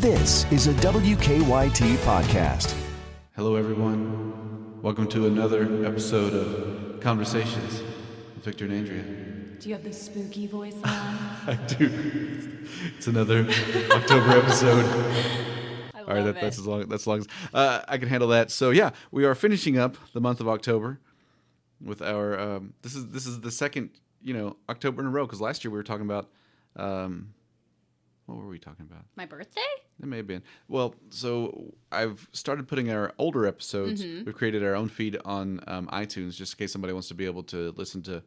This is a WKYT podcast. Hello, everyone. Welcome to another episode of Conversations with Victor and Andrea. Do you have the spooky voice on? I do. It's another October episode. I love All right, it. that's as long as I can handle that. So yeah, we are finishing up the month of October with our. This is the second October in a row, because last year we were talking about. What were we talking about? My birthday? It may have been. Well, so I've started putting our older episodes. Mm-hmm. We've created our own feed on iTunes, just in case somebody wants to be able to listen to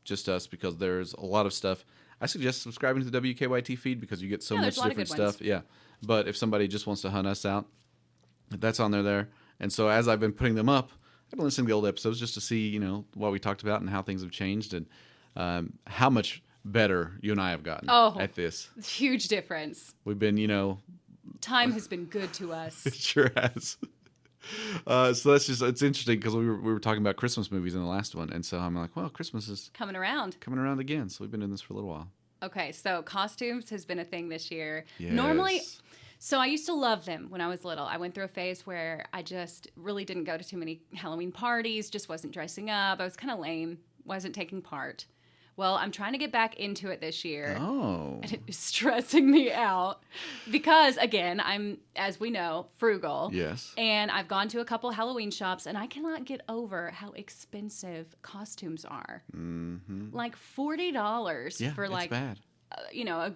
just us, because there's a lot of stuff. I suggest subscribing to the WKYT feed because you get so much there's a lot of different good ones. stuff. Yeah. But if somebody just wants to hunt us out, that's on there. And so as I've been putting them up, I've been listening to the old episodes just to see, what we talked about and how things have changed and how much better you and I have gotten at this. Huge difference. We've been, Time has been good to us. It sure has. So it's interesting because we were talking about Christmas movies in the last one, and so I'm like, well, Christmas is Coming around again. So we've been doing this for a little while. Okay, so costumes has been a thing this year. Yes. Normally, so I used to love them when I was little. I went through a phase where I just really didn't go to too many Halloween parties, just wasn't dressing up. I was kind of lame, wasn't taking part. Well, I'm trying to get back into it this year. Oh. And it is stressing me out because, again, I'm, as we know, frugal. Yes. And I've gone to a couple Halloween shops, and I cannot get over how expensive costumes are. Mm-hmm. Like $40 for it's bad. A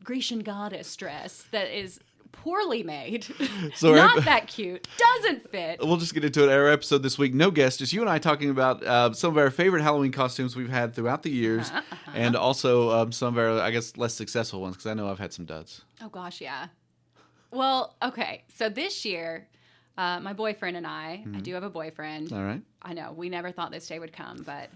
Grecian goddess dress that is poorly made. So not that cute. Doesn't fit. We'll just get into it. Our episode this week, no guest, just you and I talking about some of our favorite Halloween costumes we've had throughout the years, and also some of our, I guess, less successful ones, because I know I've had some duds. Oh, gosh, yeah. Well, okay. So this year, my boyfriend and I do have a boyfriend. All right. I know. We never thought this day would come, but...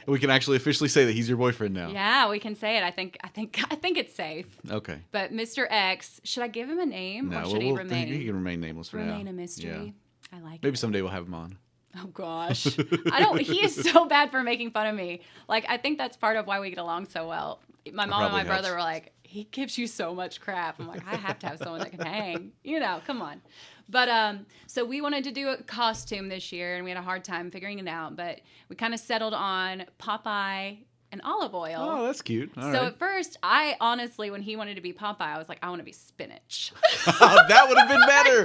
We can actually officially say that he's your boyfriend now. Yeah, we can say it. I think it's safe. Okay. But Mr. X, should I give him a name or should he remain? He can remain nameless for now. Remain a mystery. Yeah. I like it. Maybe someday we'll have him on. Oh gosh. He is so bad for making fun of me. Like, I think that's part of why we get along so well. My mom and my brother were like, he gives you so much crap. I'm like, I have to have someone that can hang. Come on. But so we wanted to do a costume this year, and we had a hard time figuring it out. But we kind of settled on Popeye and olive oil. Oh, that's cute. All so right. at first, I honestly, when he wanted to be Popeye, I was like, I want to be spinach. That would have been better.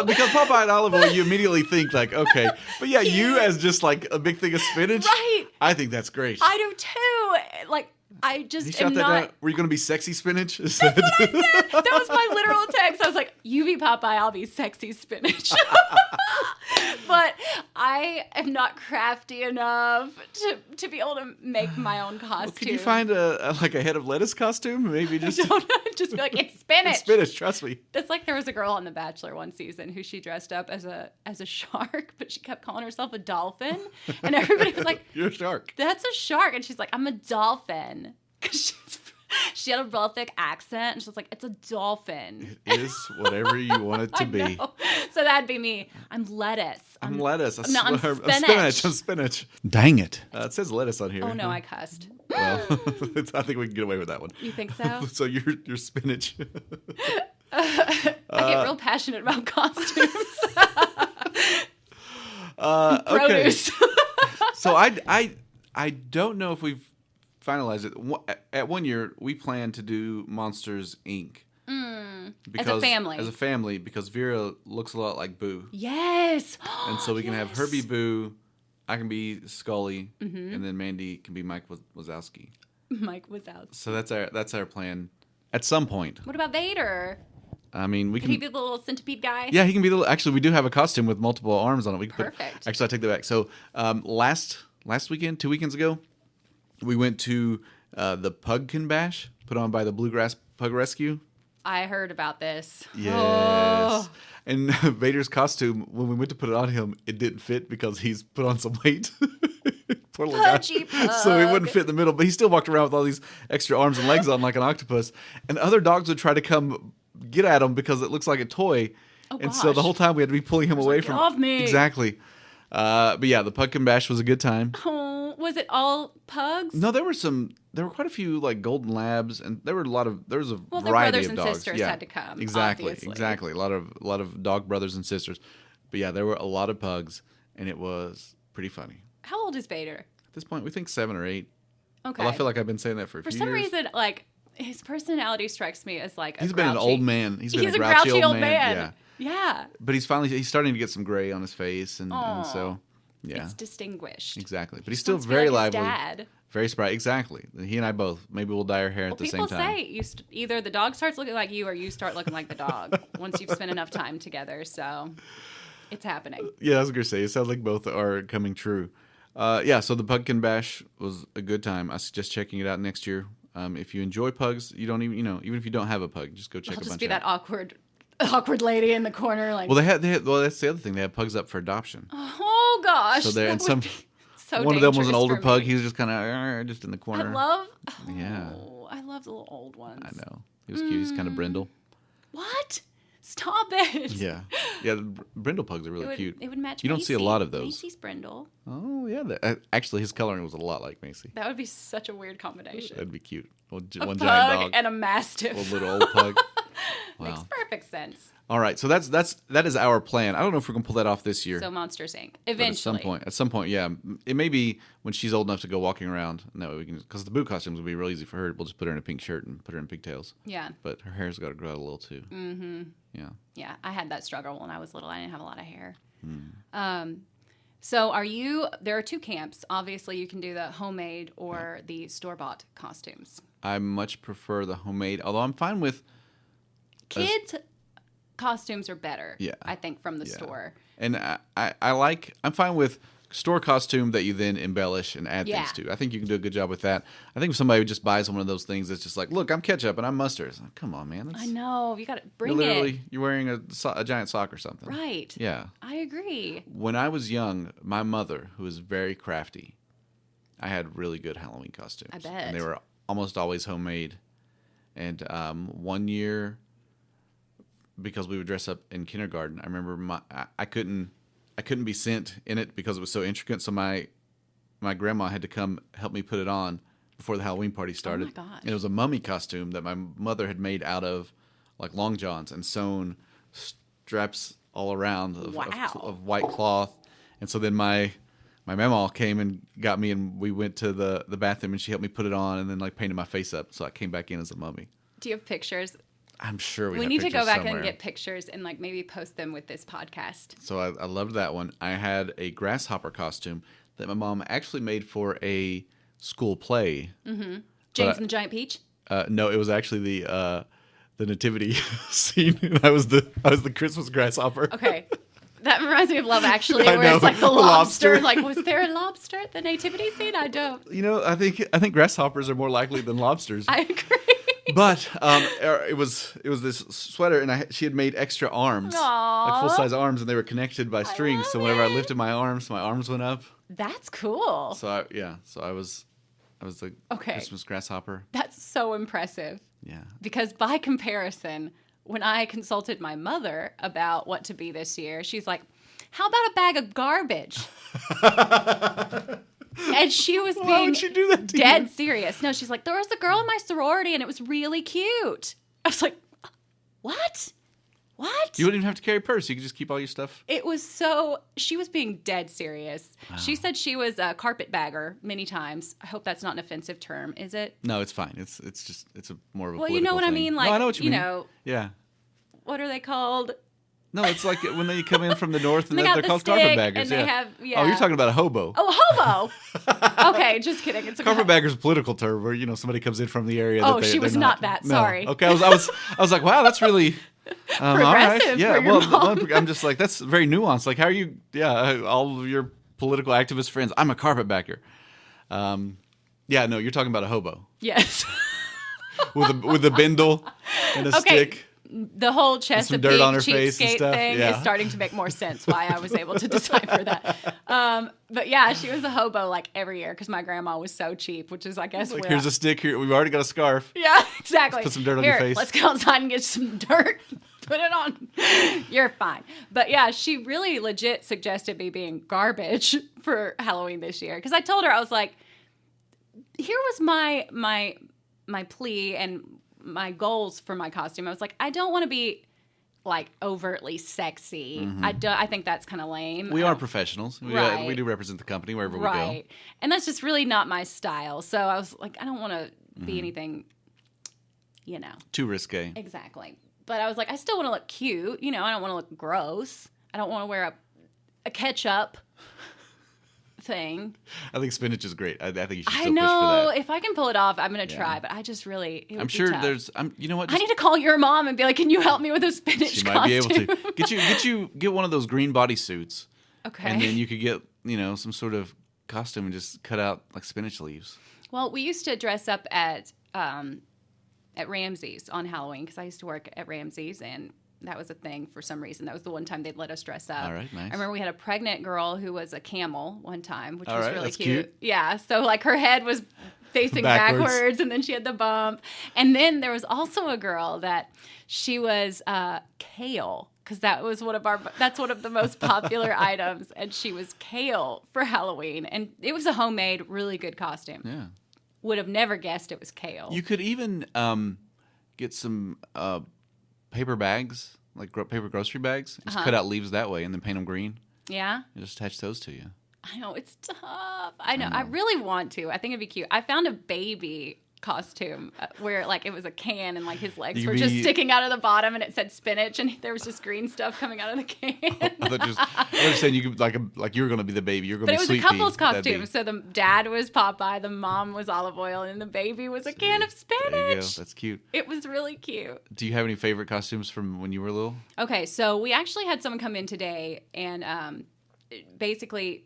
Because Popeye and olive oil, you immediately think like, okay. But yeah, you as just like a big thing of spinach. Right. I think that's great. I do too. Like, I just You shot am that not. down. Were you going to be sexy spinach? That's what I said. That was my literal text. I was like, you be Popeye, I'll be sexy spinach. But I am not crafty enough to be able to make my own costume. Well, could you find a head of lettuce costume? Maybe just just be like, it's spinach. It's spinach, trust me. That's like there was a girl on The Bachelor one season who she dressed up as a shark, but she kept calling herself a dolphin. And everybody was like, You're a shark. that's a shark. And she's like, I'm a dolphin. She had a real thick accent, and she's like, it's a dolphin. It is whatever you want it to be. Know. So that'd be me. I'm lettuce. I'm lettuce. I'm I'm spinach. Dang it. It says lettuce on here. Oh, no, I cussed. Well, I think we can get away with that one. You think so? So you're spinach. I get real passionate about costumes. Okay. Produce. So I don't know if we've finalized it. At 1 year, we plan to do Monsters, Inc. As a family. As a family, because Vera looks a lot like Boo. Yes. And so we can have her be Boo, I can be Scully, Mm-hmm. and then Mandy can be Mike Wazowski. Mike was out. So that's our plan at some point. What about Vader? I mean, we Can he be the little centipede guy? Yeah, he can be the. Actually, we do have a costume with multiple arms on it. We can Perfect. Actually, I take that back. So last weekend, 2 weekends ago, we went to the Pumpkin Bash put on by the Bluegrass Pug Rescue. I heard about this. Yes. Oh. And Vader's costume, when we went to put it on him, it didn't fit because he's put on some weight. Poor little guy. Pudgy pug. So he wouldn't fit in the middle, but he still walked around with all these extra arms and legs on like an octopus. And other dogs would try to come get at him because it looks like a toy. Oh, and so the whole time we had to be pulling him away like, from. "Get off me." Exactly. But yeah, the Pumpkin Bash was a good time. Oh, was it all pugs? No, there were some there were quite a few like golden labs, and there was a their variety brothers of and dogs. sisters had to come. Exactly, Obviously. exactly. A lot of dog brothers and sisters. But yeah, there were a lot of pugs, and it was pretty funny. How old is Vader? At this point, we think 7 or 8. Okay. Well, I feel like I've been saying that for a few For some years. reason, like his personality strikes me as like He's been an old man. He's been a grouchy grouchy old man. Yeah. But he's starting to get some gray on his face, and so yeah, it's distinguished. Exactly. But he's still Sounds very like his lively, dad. very spry. Exactly. He and I both. Maybe we'll dye our hair at the same time. People say either the dog starts looking like you or you start looking like the dog once you've spent enough time together. So it's happening. Yeah, I was gonna say it sounds like both are coming true. Yeah. So the Pumpkin Bash was a good time. I suggest checking it out next year. If you enjoy pugs, you don't even even if you don't have a pug, just go check a bunch I'll just be out. that awkward lady in the corner, like. Well, they had. Well, that's the other thing. They had pugs up for adoption. Oh gosh. So there, and that would be so one of them was an dangerous older for pug. me. He was just kind of just in the corner. Yeah. I love the little old ones. I know. He was cute. He's kind of brindle. What? Stop it. Yeah. Yeah, the brindle pugs are really cute. It would match You don't see a lot of those. Macy's brindle. Oh, yeah. Actually, his coloring was a lot like Macy. That would be such a weird combination. That'd be cute. One Pug giant dog. and a mastiff. One little old pug. Wow. Makes perfect sense. All right. So that is our plan. I don't know if we're going to pull that off this year. So Monsters Inc. But Eventually. at some point, yeah. It may be when she's old enough to go walking around. And that way we can, because the boot costumes will be real easy for her. We'll just put her in a pink shirt and put her in pigtails. Yeah. But her hair's got to grow out a little too. Mm-hmm. Yeah. Yeah. I had that struggle when I was little. I didn't have a lot of hair. Hmm. So there are 2 camps. Obviously, you can do the homemade or the store-bought costumes. I much prefer the homemade, although I'm fine with Kids' costumes are better, Yeah. I think, from the store. And I'm fine with store costume that you then embellish and add things to. I think you can do a good job with that. I think if somebody just buys one of those things that's just like, look, I'm ketchup and I'm mustard. It's like, come on, man. I know. You got to bring it. You're wearing a giant sock or something. Right. Yeah. I agree. When I was young, my mother, who was very crafty, I had really good Halloween costumes. I bet. And they were almost always homemade. And one year, because we would dress up in kindergarten, I remember I couldn't be sent in it because it was so intricate. So my grandma had to come help me put it on before the Halloween party started. Oh my gosh. And it was a mummy costume that my mother had made out of like long johns and sewn straps all around of white cloth. And so then my mama came and got me, and we went to the bathroom, and she helped me put it on, and then like painted my face up, so I came back in as a mummy. Do you have pictures? I'm sure we need to go back somewhere. and get pictures and like maybe post them with this podcast. So I loved that one. I had a grasshopper costume that my mom actually made for a school play. Mm-hmm. James and the Giant Peach? No, it was actually the nativity scene. I was the Christmas grasshopper. Okay. That reminds me of Love Actually, I where know. it's like the Lobster. lobster. Like, was there a lobster at the nativity scene? I don't. I think grasshoppers are more likely than lobsters. I agree. But it was this sweater, and she had made extra arms, Aww. like full size arms, and they were connected by strings. So whenever I it. lifted my arms went up. That's cool. So I was the Christmas grasshopper. That's so impressive. Yeah. Because by comparison, when I consulted my mother about what to be this year, she's like, "How about a bag of garbage?" And she was Why being would she do that to dead you? serious. No, she's like, "There was a girl in my sorority, and it was really cute." I was like, "What? What?" You wouldn't even have to carry a purse. You could just keep all your stuff. It was so. She was being dead serious. Wow. She said she was a carpetbagger many times. I hope that's not an offensive term, is it? No, it's fine. It's a more of a. Well, you know what thing. I mean. Like, no, I know what you mean. know, yeah. what are they called? No, it's like when they come in from the north and They they're got the called stick, carpetbaggers. and they have- yeah. Oh, you're talking about a hobo. Oh, hobo. Okay, just kidding. It's a Carpetbagger's a political term where somebody comes in from the area. Oh, that she was they're not that. No. Sorry. Okay, I was like, wow, that's really all right. Progressive Yeah, for your well, mom. I'm just like, that's very nuanced. Like, how are you? Yeah, all of your political activist friends. I'm a carpetbagger. Yeah, no, you're talking about a hobo Yes. with a bindle and a stick. The whole some dirt on her face and cheapskate stuff, thing yeah. is starting to make more sense why I was able to decipher that. But yeah, she was a hobo like every year because my grandma was so cheap, which is, I guess, Like, where here's a stick. Here, we've already got a scarf. Yeah, exactly. Put some dirt on your face. Let's go outside and get some dirt. Put it on. You're fine. But yeah, she really legit suggested me being garbage for Halloween this year. Because I told her, I was like, here was my plea and my goals for my costume. I was like, I don't want to be like overtly sexy. I think that's kind of lame. We are professionals. Right. We do represent the company wherever we go. Right. And that's just really not my style. So I was like, I don't want to be anything, Too risque. Exactly. But I was like, I still want to look cute. I don't want to look gross. I don't want to wear a ketchup thing. I think spinach is great. I think you should still I know. push for that. If I can pull it off, I'm going to try. But I just really, I'm sure tough. there's. You know what? I need to call your mom and be like, can you help me with a spinach She costume? might be able to get one of those green bodysuits. Okay. And then you could get some sort of costume and just cut out like spinach leaves. Well, we used to dress up at Ramsey's on Halloween because I used to work at Ramsey's, and that was a thing for some reason. That was the one time they'd let us dress up. All right, nice. I remember we had a pregnant girl who was a camel one time, which was really that's cute. Yeah, so like her head was facing backwards, and then she had the bump. And then there was also a girl that she was kale, because that's one of the most popular items, and she was kale for Halloween, and it was a homemade, really good costume. Yeah. Would have never guessed it was kale. You could even get some paper bags, like paper grocery bags. Just cut out leaves that way and then paint them green. Yeah? And just attach those to you. I know, it's tough. I know. I really want to. I think it'd be cute. I found a baby costume where like it was a can and like his legs were just sticking out of the bottom and it said spinach and there was just green stuff coming out of the can. I was saying you could like you were going to be the baby. You're going to be But it was Sweet a couple's Pea. That'd costume. So the dad was Popeye, the mom was olive oil, and the baby was a can of spinach. There you go. That's cute. It was really cute. Do you have any favorite costumes from when you were little? Okay, so we actually had someone come in today, and basically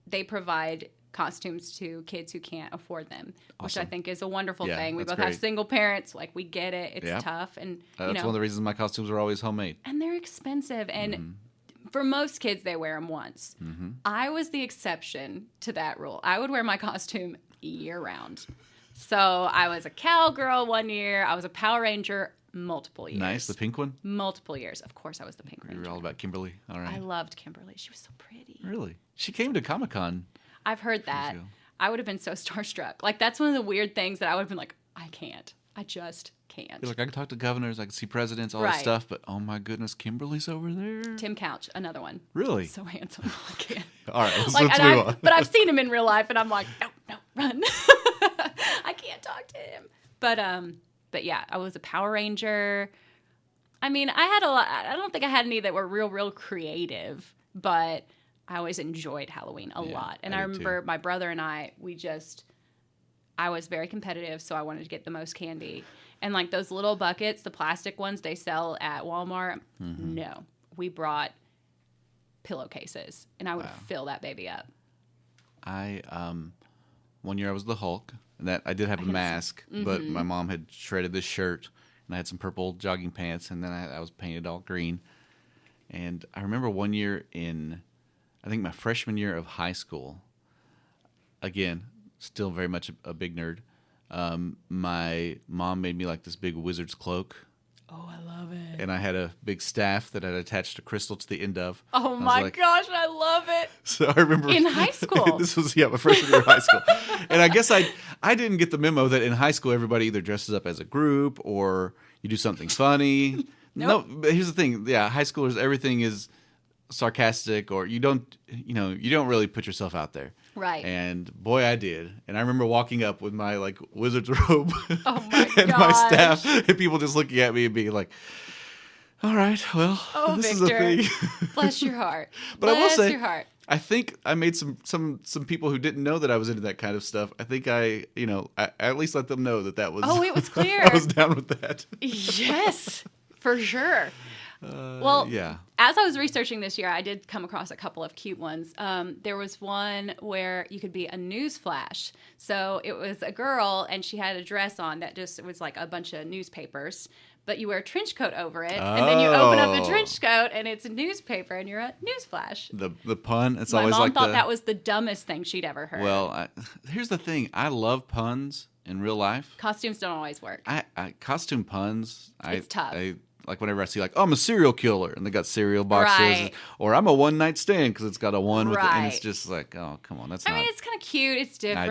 they provide costumes to kids who can't afford them, which I think is a wonderful thing. We both have single parents, like we get it. It's tough, and that's one of the reasons my costumes are always homemade. And they're expensive, and for most kids, they wear them once. I was the exception to that rule. I would wear my costume year round. So I was a cowgirl one year. I was a Power Ranger multiple years. Nice, the pink one? Multiple years. Of course, I was the pink Ranger. You were all about Kimberly. All right. I loved Kimberly. She was so pretty. Really? She came to Comic-Con. I've heard that. I would have been so starstruck. Like, that's one of the weird things that I would have been like, I can't. I just can't. You're like, I can talk to governors, I can see presidents, all that stuff, but oh my goodness, Kimberly's over there. Tim Couch, another one. Really? So handsome. I can't. All right, let's move on. But I've seen him in real life, and I'm like, no, run. I can't talk to him. But yeah, I was a Power Ranger. I mean, I had a lot. I don't think I had any that were real creative, but I always enjoyed Halloween a lot. And I remember my brother and I was very competitive, so I wanted to get the most candy. And like those little buckets, the plastic ones they sell at Walmart, no. We brought pillowcases, and I would fill that baby up. One year I was the Hulk, and that I did have a mask, but my mom had shredded this shirt, and I had some purple jogging pants, and then I was painted all green. And I remember one year in, I think my freshman year of high school, again, still very much a big nerd, my mom made me like this big wizard's cloak. Oh, I love it. And I had a big staff that I'd attached a crystal to the end of. Oh my gosh, I love it. So I remember in high school. This was my freshman year of high school. And I guess I didn't get the memo that in high school everybody either dresses up as a group or you do something funny. Nope. No, but here's the thing. Yeah, high schoolers, everything is sarcastic, or you don't really put yourself out there. Right. And boy, I did. And I remember walking up with my like wizard's robe and my staff, and people just looking at me and being like, "All right, well, this Victor, is a thing." Bless your heart. But I will say, your heart. I think I made some people who didn't know that I was into that kind of stuff. I think I at least let them know that was. Oh, it was clear. I was down with that. Yes, for sure. As I was researching this year, I did come across a couple of cute ones. There was one where you could be a news flash. So it was a girl, and she had a dress on that it was like a bunch of newspapers, but you wear a trench coat over it, and then you open up the trench coat, and it's a newspaper, and you're a news flash. The pun, it's My always mom like thought that was the dumbest thing she'd ever heard. Well, here's the thing. I love puns in real life. Costumes don't always work. I costume puns. It's tough. like whenever I see like, oh, I'm a serial killer, and they got cereal boxes, Right. or I'm a one night stand because it's got a one with it, and it's Right. just like, oh, come on, that's I not. mean, it's kind of cute. It's different.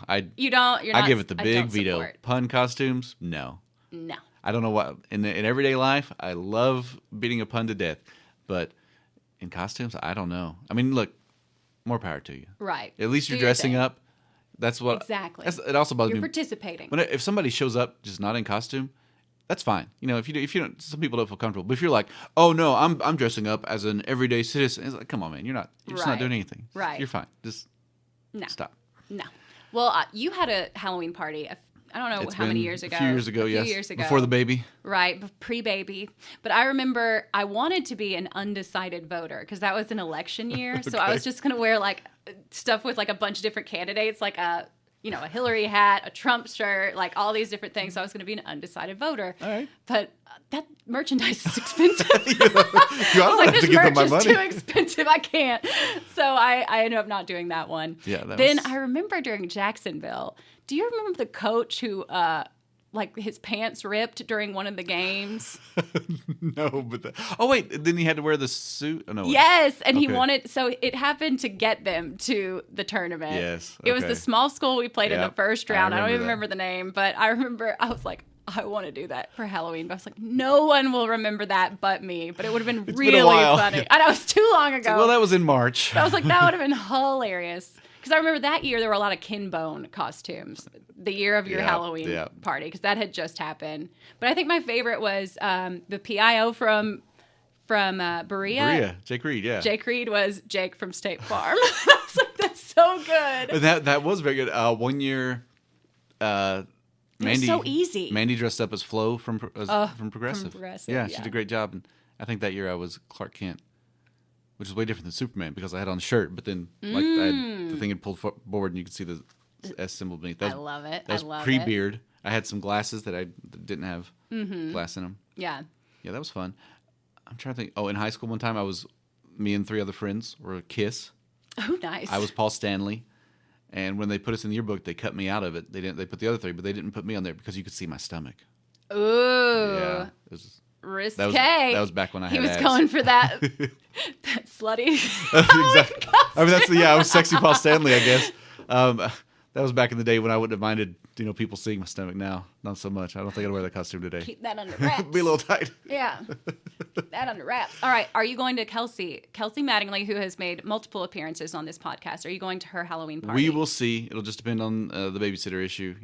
No, You don't. You're not. I give it the I big don't veto. support. Pun costumes, no. No. I don't know what in everyday life I love beating a pun to death, but in costumes, I don't know. I mean, look, more power to you. Right. At least you're Do your dressing thing. up. That's what Exactly. It also bothers You're me. participating. If somebody shows up just not in costume, that's fine. You know, if you don't, some people don't feel comfortable. But if you're like, oh no, I'm dressing up as an everyday citizen, it's like, come on, man, you're just not Right. doing anything. Right. You're fine. Just No. stop. No. Well, you had a Halloween party. I don't know It's how many been years ago. A few years ago, yes. Years ago. Before the baby. Right, pre-baby. But I remember I wanted to be an undecided voter because that was an election year. So I was just going to wear like stuff with like a bunch of different candidates, like a Hillary hat, a Trump shirt, like all these different things. So I was going to be an undecided voter. All right. But that merchandise is expensive. I I was like, have this to give them merch my is money. too expensive. I can't. So I ended up not doing that one. Yeah, Then I remember during Jacksonville, do you remember the coach who, like, his pants ripped during one of the games? No, but oh wait, then he had to wear the suit. Oh, no, Yes, and he Okay. wanted, so it happened to get them to the tournament. Yes, It was okay. the small school we played in the Yep, first I round. I don't remember even that. remember the name, but I remember I was like, I want to do that for Halloween. But I was like, no one will remember that but me. But it would have been been a really while. funny. I know, it was too long ago. Well, that was in March. I was like, that would have been hilarious. Because I remember that year there were a lot of Kinbone costumes, the year of your Yeah, Halloween yeah. party, because that had just happened. But I think my favorite was the PIO from Berea. Maria, Jake Reed, yeah. Jake Reed was Jake from State Farm. I was like, that's so good. That was very good. One year, Mandy. so easy. Mandy dressed up as Flo from Progressive. from Progressive, Yeah, she yeah. did a great job. And I think that year I was Clark Kent, which is way different than Superman because I had on a shirt, but then like I had, the thing had pulled forward and you could see the S symbol beneath. That I was, love it. That was I love it. pre-beard. I had some glasses that I didn't have Mm-hmm. glass in them. Yeah. Yeah, that was fun. I'm trying to think. Oh, in high school one time, me and 3 other friends were a Kiss. Oh, nice. I was Paul Stanley, and when they put us in the yearbook, they cut me out of it. They put the other 3, but they didn't put me on there because you could see my stomach. Ooh. Yeah, it was, Risque. that was back when I He had was abs. going for that slutty. Exactly. I mean, I was sexy Paul Stanley, I guess. That was back in the day when I wouldn't have minded, people seeing my stomach. Now, not so much. I don't think I'd wear that costume today. Keep that under wraps. Be a little tight. Yeah. That under wraps. All right. Are you going to Kelsey Mattingly, who has made multiple appearances on this podcast? Are you going to her Halloween party? We will see. It'll just depend on the babysitter issue,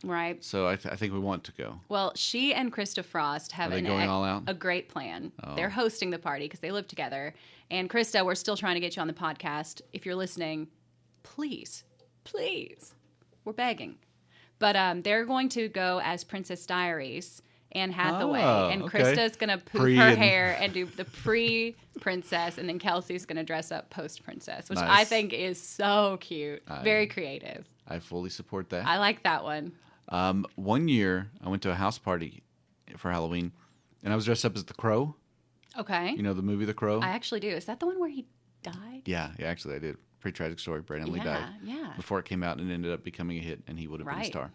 Right. So I think we want to go. Well, she and Krista Frost have Are they going all out? a great plan. Oh. They're hosting the party because they live together. And Krista, we're still trying to get you on the podcast. If you're listening, please, we're begging. But they're going to go as Princess Diaries, Anne Hathaway, and okay. Krista's going to poof Pre her and- hair and do the pre-princess, and then Kelsey's going to dress up post-princess, which Nice. I think is so cute. Very creative. I fully support that. I like that one. 1 year, I went to a house party for Halloween, and I was dressed up as the Crow. Okay. You know the movie The Crow? I actually do. Is that the one where he died? Yeah, actually I did. Pretty tragic story. Brandon Lee Yeah, died yeah. before it came out and ended up becoming a hit, and he would have been a Right. star.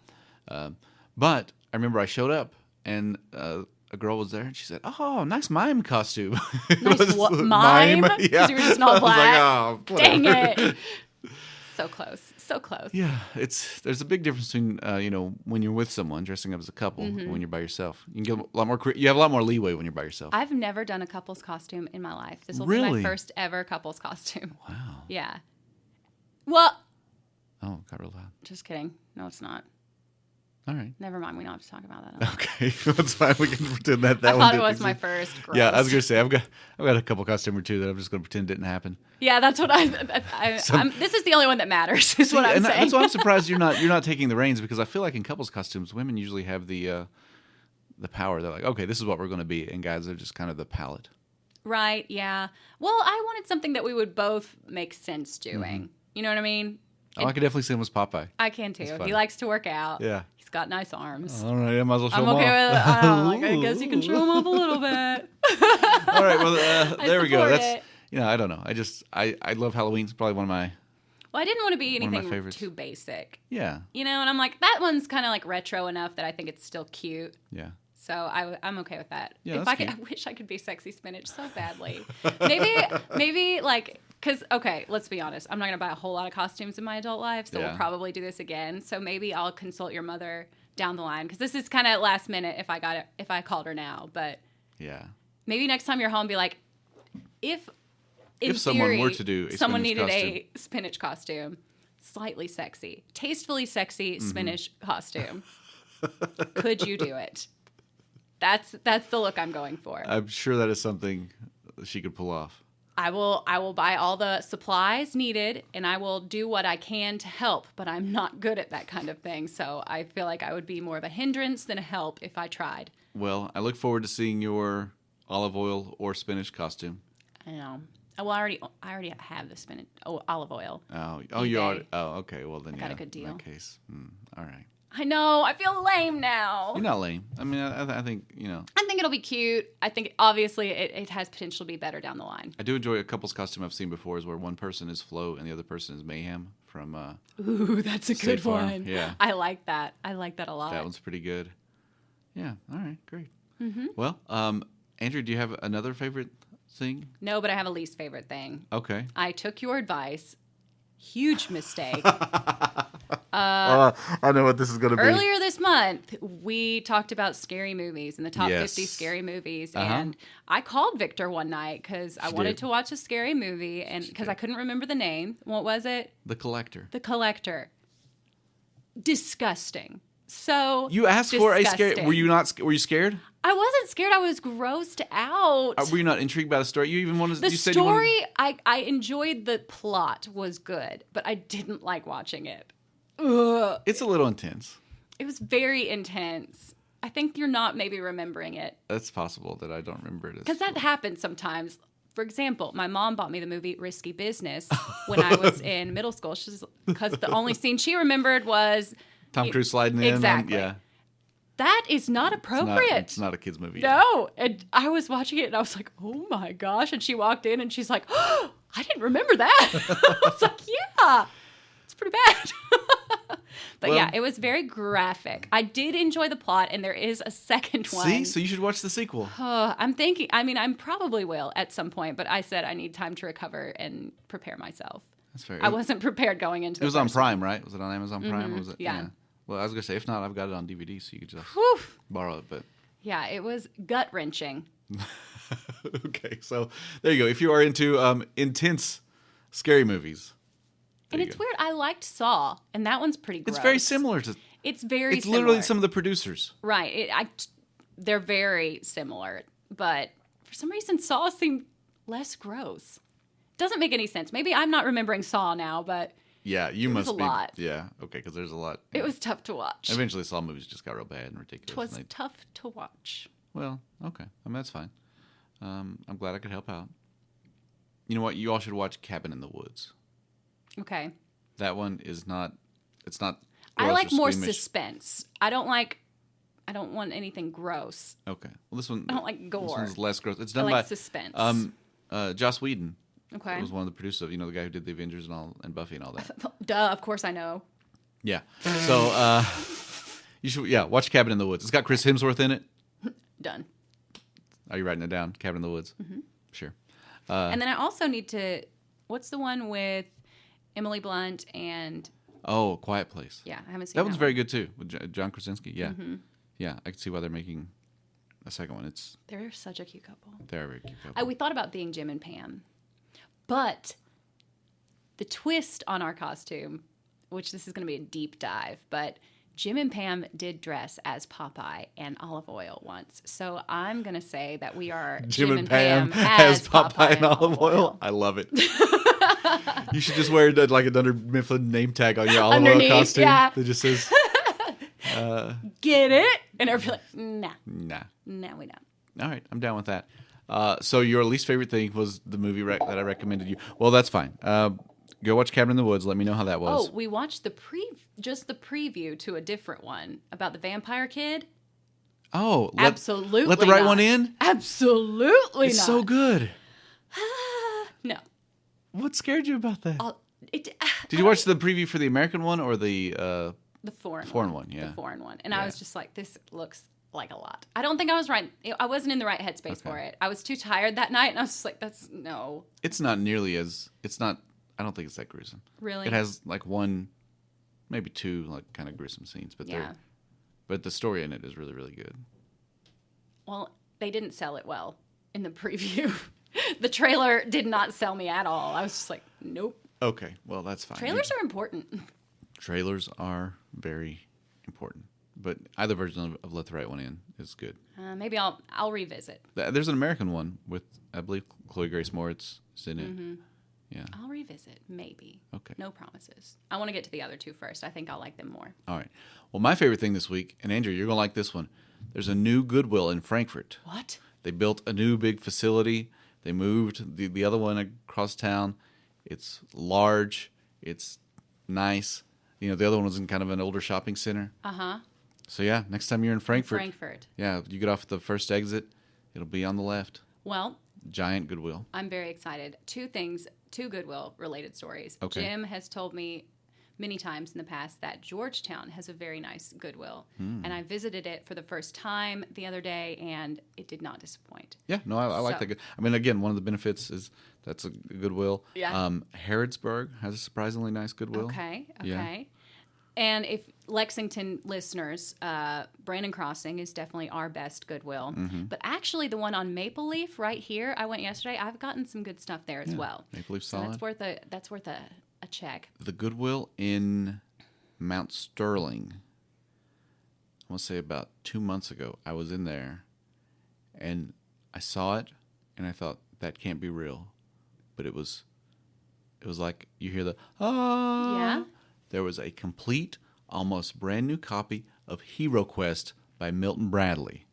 But I remember I showed up, and a girl was there, and she said, "Oh, nice mime costume." It Nice was what, mime? 'Cause Yeah. you were just in all I was like, black? "Oh, Dang whatever." it. So close. So close. Yeah, there's a big difference between when you're with someone dressing up as a couple Mm-hmm. and when you're by yourself. You can get a lot more. You have a lot more leeway when you're by yourself. I've never done a couple's costume in my life. This will be Really? my first ever couple's costume. Wow. Yeah. Well, Oh, got real loud. just kidding. No, it's not. All right. Never mind. We don't have to talk about that. Okay, that's fine. We can pretend that I one thought it didn't was my exist. first. Gross. Yeah, I was gonna say I've got a couple costume or two that I'm just gonna pretend didn't happen. Yeah, that's what I'm. This is the only one that matters. Is what I'm and saying. that's why I'm surprised you're not taking the reins, because I feel like in couples costumes, women usually have the power. They're like, okay, this is what we're gonna be, and guys are just kind of the palette. Right. Yeah. Well, I wanted something that we would both make sense doing. You know what I mean? Oh, I could definitely see him as Popeye. I can too. funny. He likes to work out. Yeah. He's got nice arms. All right, I might as well show I'm him okay off. with it. I guess you can show him off a little bit. All right, well, there we go. support That's it. I don't know. I love Halloween. It's probably one of my Well, I didn't want to be One of my anything favorites. too basic. yeah And I'm like, that one's kind of like retro enough that I think it's still cute. yeah. So I'm okay with that. Yeah, if that's I wish I could be sexy spinach so badly. maybe like, because, okay, let's be honest. I'm not going to buy a whole lot of costumes in my adult life, so we'll probably do this again. So maybe I'll consult your mother down the line, because this is kind of last minute if I called her now. But yeah, maybe next time you're home, be like, if someone were to do someone needed a spinach costume, slightly sexy, tastefully sexy spinach costume, could you do it? That's the look I'm going for. I'm sure that is something she could pull off. I will buy all the supplies needed, and I will do what I can to help, but I'm not good at that kind of thing. So I feel like I would be more of a hindrance than a help if I tried. Well, I look forward to seeing your olive oil or spinach costume. I know. Well, I already have the spinach. Oh, olive oil. Oh, you already. Oh, okay. Well, then I got a good deal. In that case, all right. I know. I feel lame now. You're not lame. I mean, I think I think it'll be cute. I think obviously it has potential to be better down the line. I do enjoy a couple's costume I've seen before is where one person is Flo and the other person is Mayhem from. Ooh, that's a good Farm. one. Yeah, I like that. I like that a lot. That one's pretty good. Yeah. All right. Great. Mm-hmm. Well, Andrew, do you have another favorite thing? No, but I have a least favorite thing. Okay. I took your advice. Huge mistake. I know what this is going to be. Earlier this month, we talked about scary movies and the top 50 scary movies. And I called Victor one night because I wanted to watch a scary movie, and because I couldn't remember the name. What was it? The Collector. The Collector. Disgusting. So you asked for a scary. Were you scared? I wasn't scared. I was grossed out. Were you not intrigued by the story? You even wanted the you said story. You wanted... I enjoyed the plot was good, but I didn't like watching it. Ugh. It's a little intense. It was very intense. I think you're not maybe remembering it. That's possible that I don't remember it. Because that happens sometimes. For example, my mom bought me the movie Risky Business when I was in middle school. Because the only scene she remembered was Tom Cruise sliding in. Exactly. Yeah. That is not appropriate. It's not a kid's movie. No. And I was watching it and I was like, oh my gosh. And she walked in and she's like, oh, I didn't remember that. I was like, yeah, it's pretty bad. But yeah, it was very graphic. I did enjoy the plot, and there is a second one. See? So you should watch the sequel. I'm thinking, I probably will at some point, but I said I need time to recover and prepare myself. That's fair. I wasn't prepared going into it was on Prime, right? Was it on Amazon Prime? Mm-hmm. Was it? Yeah. Well, I was going to say, if not, I've got it on DVD, so you could just borrow it. But yeah, it was gut-wrenching. Okay, so there you go. If you are into intense, scary movies. And it's weird. I liked Saw, and that one's pretty gross. It's very similar to... It's very It's similar. literally some of the producers. Right. They're very similar, but for some reason, Saw seemed less gross. Doesn't make any sense. Maybe I'm not remembering Saw now, but... Yeah, you must be. It was a lot. Yeah, okay, because there's a lot. It was tough to watch. Eventually, Saw movies just got real bad and ridiculous. It was tough to watch. Well, okay. I mean, that's fine. I'm glad I could help out. You know what? You all should watch Cabin in the Woods. Okay. That one is not... It's not... I like more squeamish. suspense. I don't want anything gross. Okay. Well, this one... I don't like gore. This one's less gross. It's done I like by... suspense. Joss Whedon. Okay. Was one of the producers of, the guy who did the Avengers and Buffy and all that. Duh, of course I know. Yeah. So, you should, watch Cabin in the Woods. It's got Chris Hemsworth in it. Done. Are you writing it down? Cabin in the Woods? Mm-hmm. Sure. And then I also need to, what's the one with Emily Blunt and... Oh, Quiet Place. Yeah, I haven't seen that one's very good too, with John Krasinski. Yeah. Mm-hmm. Yeah, I can see why they're making a second one. They're such a cute couple. They're a very cute couple. We thought about being Jim and Pam. But the twist on our costume, which this is going to be a deep dive, but Jim and Pam did dress as Popeye and Olive Oil once. So I'm going to say that we are Jim and Pam as Popeye and Olive Oil. I love it. You should just wear like another Mifflin name tag on your Olive Oil costume. Yeah. That just says... Get it? And everybody's like, nah, we don't. All right, I'm down with that. So your least favorite thing was the movie that I recommended you. Well, that's fine. Go watch Cabin in the Woods. Let me know how that was. Oh, we watched the preview to a different one about the vampire kid. Oh, absolutely. Let the right one in? Absolutely it's not. So good. No. What scared you about that? Did you watch the preview for the American one or the foreign one? Yeah, the foreign one. And I was just like, this looks like a lot. I don't think I was right. I wasn't in the right headspace for it. I was too tired that night, and I was just like, no. It's not nearly as, I don't think it's that gruesome. Really? It has like one, maybe two like kind of gruesome scenes, but but the story in it is really, really good. Well, they didn't sell it well in the preview. The trailer did not sell me at all. I was just like, nope. Okay, well, that's fine. Trailers are important. Trailers are very important. But either version of Let the Right One In is good. Maybe I'll revisit. There's an American one with, I believe, Chloe Grace Moritz is in it. Mm-hmm. Yeah. I'll revisit, maybe. Okay. No promises. I want to get to the other two first. I think I'll like them more. All right. Well, my favorite thing this week, and Andrea, you're going to like this one. There's a new Goodwill in Frankfurt. What? They built a new big facility. They moved the other one across town. It's large. It's nice. You know, the other one was in kind of an older shopping center. Uh-huh. So, yeah, next time you're in Frankfurt. Yeah, you get off at the first exit. It'll be on the left. Well, Giant Goodwill. I'm very excited. Two Goodwill-related stories. Okay. Jim has told me many times in the past that Georgetown has a very nice Goodwill. And I visited it for the first time the other day, and it did not disappoint. Yeah, no, I like that. I mean, again, one of the benefits is that's a Goodwill. Yeah. Harrodsburg has a surprisingly nice Goodwill. Okay. Yeah. And if Lexington listeners, Brandon Crossing is definitely our best Goodwill. Mm-hmm. But actually, the one on Maple Leaf right here, I went yesterday. I've gotten some good stuff there as well. Maple Leaf so solid. that's worth a check. The Goodwill in Mount Sterling, I want to say about 2 months ago, I was in there, and I saw it, and I thought, that can't be real. But it was like, you hear the, ah. Yeah. There was a complete, almost brand new copy of Hero Quest by Milton Bradley.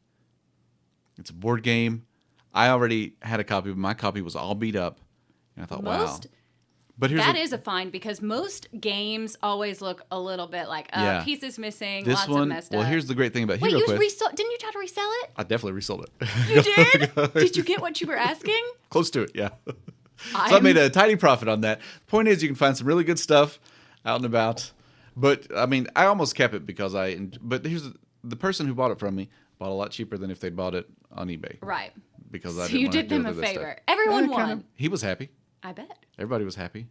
It's a board game. I already had a copy, but my copy was all beat up. And I thought, wow. But that is a find because most games always look a little bit like pieces missing, this lots one, of messed up. Well, here's the great thing about Hero Wait, Quest. didn't you try to resell it? I definitely resold it. You did? Did you get what you were asking? Close to it, yeah. So I made a tiny profit on that. Point is, you can find some really good stuff out and about. But, I mean, I almost kept it because but here's the person who bought it from me bought a lot cheaper than if they'd bought it on eBay. Right. Because so I didn't you want to did them a this favor. Stuff. Everyone won. He was happy. I bet. Everybody was happy.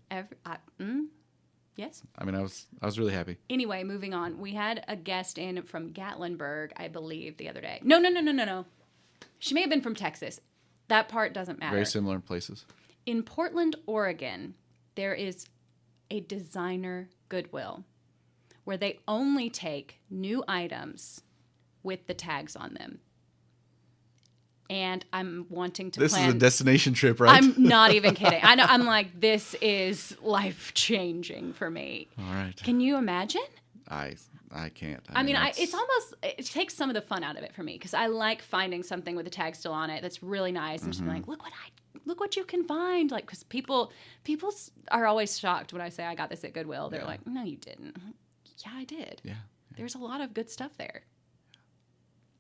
Yes. I mean, I was really happy. Anyway, moving on. We had a guest in from Gatlinburg, I believe, the other day. No. She may have been from Texas. That part doesn't matter. Very similar places. In Portland, Oregon, there is a designer Goodwill where they only take new items with the tags on them. And I'm wanting to This plan... is a destination trip, right? I'm not even kidding. I know. I'm like, this is life-changing for me. All right. Can you imagine? I can't. I mean, it's almost... It takes some of the fun out of it for me because I like finding something with a tag still on it that's really nice and just being like, look what you can find. Like, because people are always shocked when I say I got this at Goodwill. They're like, no, you didn't. Yeah, I did. Yeah. There's a lot of good stuff there.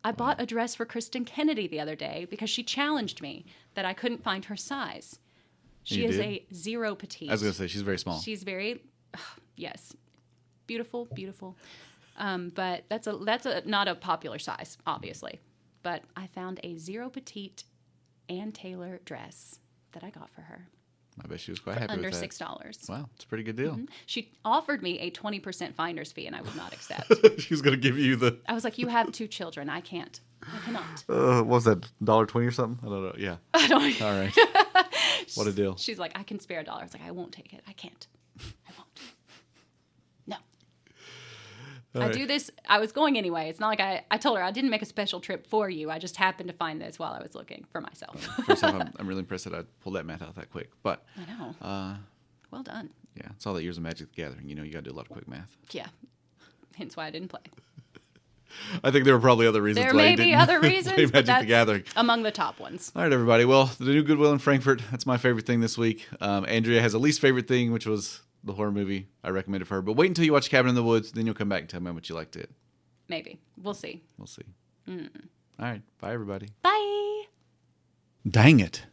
I bought a dress for Kristen Kennedy the other day because she challenged me that I couldn't find her size. She is a 0 petite. I was going to say, she's very small. She's very, yes, beautiful. But that's not a popular size, obviously. But I found a 0 petite Ann Taylor dress that I got for her. I bet she was quite happy with that. Under $6. Wow, it's a pretty good deal. Mm-hmm. She offered me a 20% finder's fee, and I would not accept. She was going to give you the... I was like, you have 2 children. I can't. I cannot. What was that, $1.20 or something? I don't know. Yeah. I don't. All right. What a deal. She's like, I can spare $1. I was like, I won't take it. I can't. I won't. No. All I right. do this. I was going anyway. It's not like I told her I didn't make a special trip for you. I just happened to find this while I was looking for myself. First off, I'm really impressed that I pulled that math out that quick. But I know. Well done. Yeah, it's all that years of Magic the Gathering. You know, you got to do a lot of quick math. Yeah. Hence why I didn't play. I think there were probably other reasons There why may you be didn't other play reasons, Magic but the that's Gathering. among the top ones. All right, everybody. Well, the new Goodwill in Frankfurt, that's my favorite thing this week. Andrea has a least favorite thing, which was the horror movie I recommended for her. But wait until you watch Cabin in the Woods, then you'll come back and tell me how much you liked it. Maybe. We'll see. We'll see. All right. Bye, everybody. Bye. Dang it.